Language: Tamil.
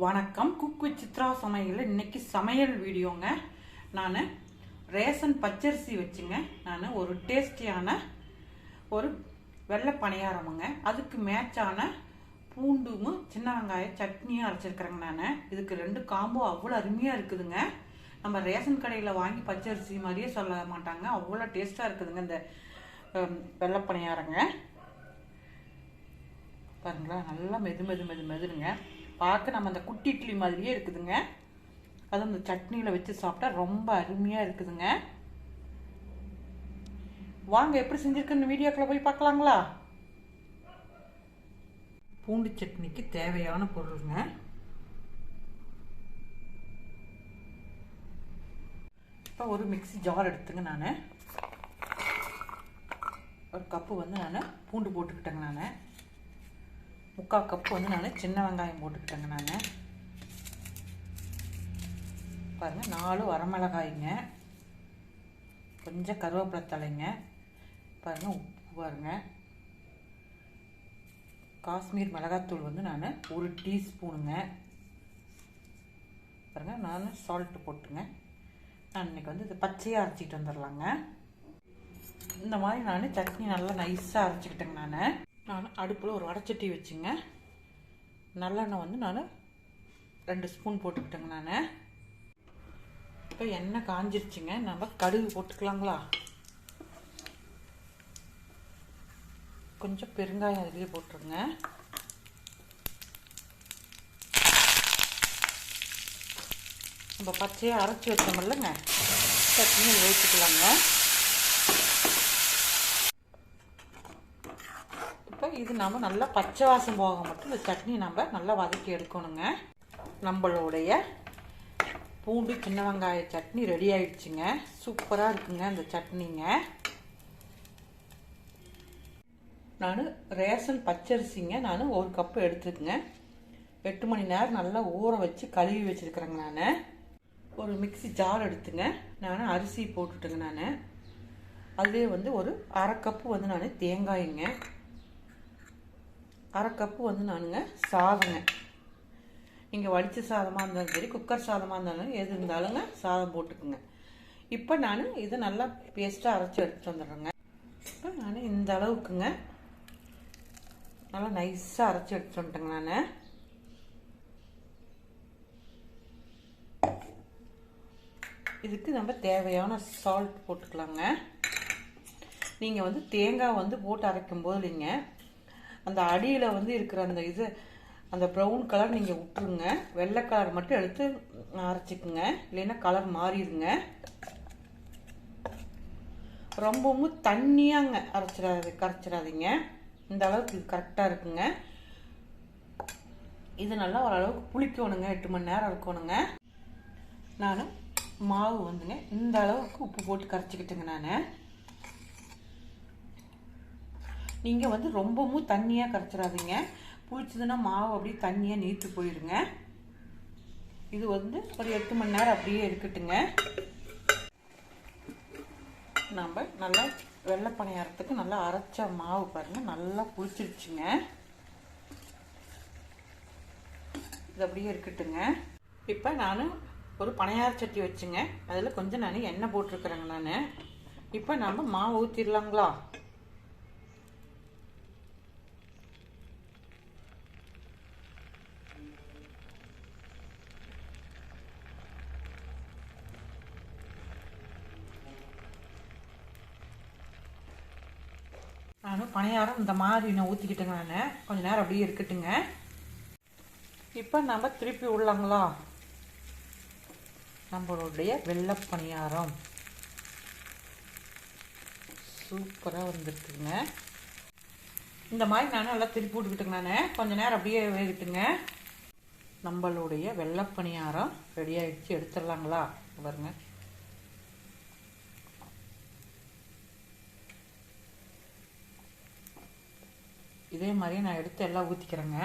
வணக்கம். குக் வித் சித்ரா சமையலில் இன்னைக்கு சமையல் வீடியோங்க. நான் ரேஷன் பச்சரிசி வச்சுங்க நான் ஒரு டேஸ்டியான ஒரு வெள்ளை பணியாரமுங்க. அதுக்கு மேட்சான பூண்டும் சின்ன வெங்காய சட்னியும் அரைச்சிருக்கிறேங்க. நான் இதுக்கு ரெண்டு காம்போ அவ்வளோ அருமையாக இருக்குதுங்க. நம்ம ரேஷன் கடையில் வாங்கி பச்சரிசி மாதிரியே சொல்ல மாட்டாங்க, அவ்வளோ டேஸ்ட்டாக இருக்குதுங்க இந்த வெள்ளை பணியாரங்க. பாருங்களா, நல்லா மெதுங்க. பார்க்க நம்ம அந்த குட்டி இட்லி மாதிரியே இருக்குதுங்க. அது அந்த சட்னியில் வச்சு சாப்பிட்டா ரொம்ப அருமையாக இருக்குதுங்க. வாங்க எப்படி செஞ்சுருக்குன்னு வீடியோக்குள்ள போய் பார்க்கலாங்களா? பூண்டு சட்னிக்கு தேவையான பொருளுங்க. இப்போ ஒரு மிக்ஸி ஜார் எடுத்துங்க. நான் ஒரு கப்பு நான் பூண்டு போட்டுக்கிட்டேங்க. நான் 3/4 கப்பு நான் சின்ன வெங்காயம் போட்டுக்கிட்டேங்க. நான் பாருங்கள், 4 வரமிளகாய்ங்க, கொஞ்சம் கருவேப்பிலை தலைங்க, பாருங்கள் உப்பு, பாருங்கள் காஷ்மீர் மிளகாத்தூள் நான் 1 டீஸ்பூனுங்க, பாருங்கள் நான் சால்ட்டு போட்டுங்க. நான் இன்றைக்கி இது பச்சையாக அரைச்சிக்கிட்டு வந்துடலாங்க. இந்த மாதிரி நான் சட்னி நல்லா நைஸாக அரைச்சிக்கிட்டேங்க. நான் அடுப்பில் ஒரு வடைச்சட்டி வச்சுங்க. நல்லெண்ணெய் நான் 2 ஸ்பூன் போட்டுக்கிட்டேங்க. நான் இப்போ எண்ணெய் காஞ்சிருச்சுங்க. நம்ம கடுகு போட்டுக்கலாங்களா? கொஞ்சம் பெருங்காயம் அதிலே போட்டுருங்க. நம்ம பச்சையாக அரைச்சி வச்சோமில்லங்க, சட்னியை ஊற்றிக்கலாங்க. இது நம்ம நல்லா பச்சை வாசம் போக மட்டும் இந்த சட்னி நம்ம நல்லா வதக்கி எடுக்கணுங்க. நம்மளுடைய பூண்டு சின்ன வெங்காய சட்னி ரெடி ஆயிடுச்சுங்க. சூப்பராக இருக்குங்க இந்த சட்னிங்க. நான் ரேஷன் பச்சரிசிங்க நான் 1 கப்பு எடுத்துருக்குங்க. 8 மணி நேரம் நல்லா ஊற வச்சு கழுவி வச்சுருக்கிறேங்க. நான் ஒரு மிக்ஸி ஜார் எடுத்துங்க. நான் அரிசி போட்டுட்டுங்க. நான் அதுலேயே ஒரு 1/2 கப்பு நான் தேங்காய்ங்க, 1/2 கப்பு நானுங்க சாதங்க. நீங்கள் வடித்த சாதமாக இருந்தாலும் சரி, குக்கர் சாதமாக இருந்தாலும் எது இருந்தாலுங்க சாதம் போட்டுக்குங்க. இப்போ நான் இதை நல்லா பேஸ்ட்டாக அரைச்சி எடுத்துகிட்டு வந்துடுறேங்க. இப்போ நான் இந்த அளவுக்குங்க நல்லா நைஸாக அரைச்சி எடுத்துகிட்டு வந்துட்டேங்க. நான் இதுக்கு நம்ம தேவையான சால்ட் போட்டுக்கலாங்க. நீங்கள் தேங்காய் போட்டு அரைக்கும் போது இல்லைங்க, அந்த அடியில் இருக்கிற அந்த ப்ரௌன் கலர் நீங்கள் விட்டுருங்க. வெள்ளை கலர் மட்டும் எடுத்து அரைச்சிக்குங்க, இல்லைன்னா கலர் மாறிடுங்க. ரொம்பவும் தண்ணியாங்க கரைச்சிடாதீங்க. இந்த அளவுக்கு இது கரெக்டாக இருக்குங்க. இது நல்லா ஓரளவுக்கு புளிக்கணுங்க. 8 மணி நேரம் இருக்கணுங்க. நான் மாவு இந்த அளவுக்கு உப்பு போட்டு கரைச்சிக்கிட்டேங்க. நான் நீங்கள் ரொம்பவும் தண்ணியாக கரைச்சிடாதீங்க. புளிச்சதுன்னா மாவு அப்படியே தண்ணியாக நீத்து போயிடுங்க. இது ஒரு 8 மணி நேரம் அப்படியே இருக்கட்டுங்க. நம்ம நல்லா வெள்ளை பணியாரத்துக்கு நல்லா அரைச்ச மாவு பாருங்கள், நல்லா புளிச்சிருச்சுங்க. இது அப்படியே இருக்கட்டுங்க. இப்போ நான் ஒரு பணியார சட்டி வச்சுங்க. அதில் கொஞ்சம் நான் எண்ணெய் போட்டிருக்கிறேங்க. நான் இப்போ நம்ம மாவு ஊற்றிடலாங்களா? நான் பணியாரம் இந்த மாதிரி நான் ஊற்றிக்கிட்டேங்க. நான் கொஞ்சம் நேரம் அப்படியே இருக்கட்டுங்க. இப்போ நம்ம திருப்பி விடலாங்களா? நம்மளுடைய வெள்ளை பணியாரம் சூப்பராக வந்துருக்குங்க. இந்த மாதிரி நான் நல்லா திருப்பி விட்டுக்கிட்டேங்க. நான் கொஞ்சம் நேரம் அப்படியே வேகட்டுங்க. நம்மளுடைய வெள்ளை பணியாரம் ரெடி ஆகிடுச்சு. எடுத்துடலாங்களா? பாருங்க, இதே மாதிரியே நான் எடுத்து எல்லாம் ஊற்றிக்கிறேங்க.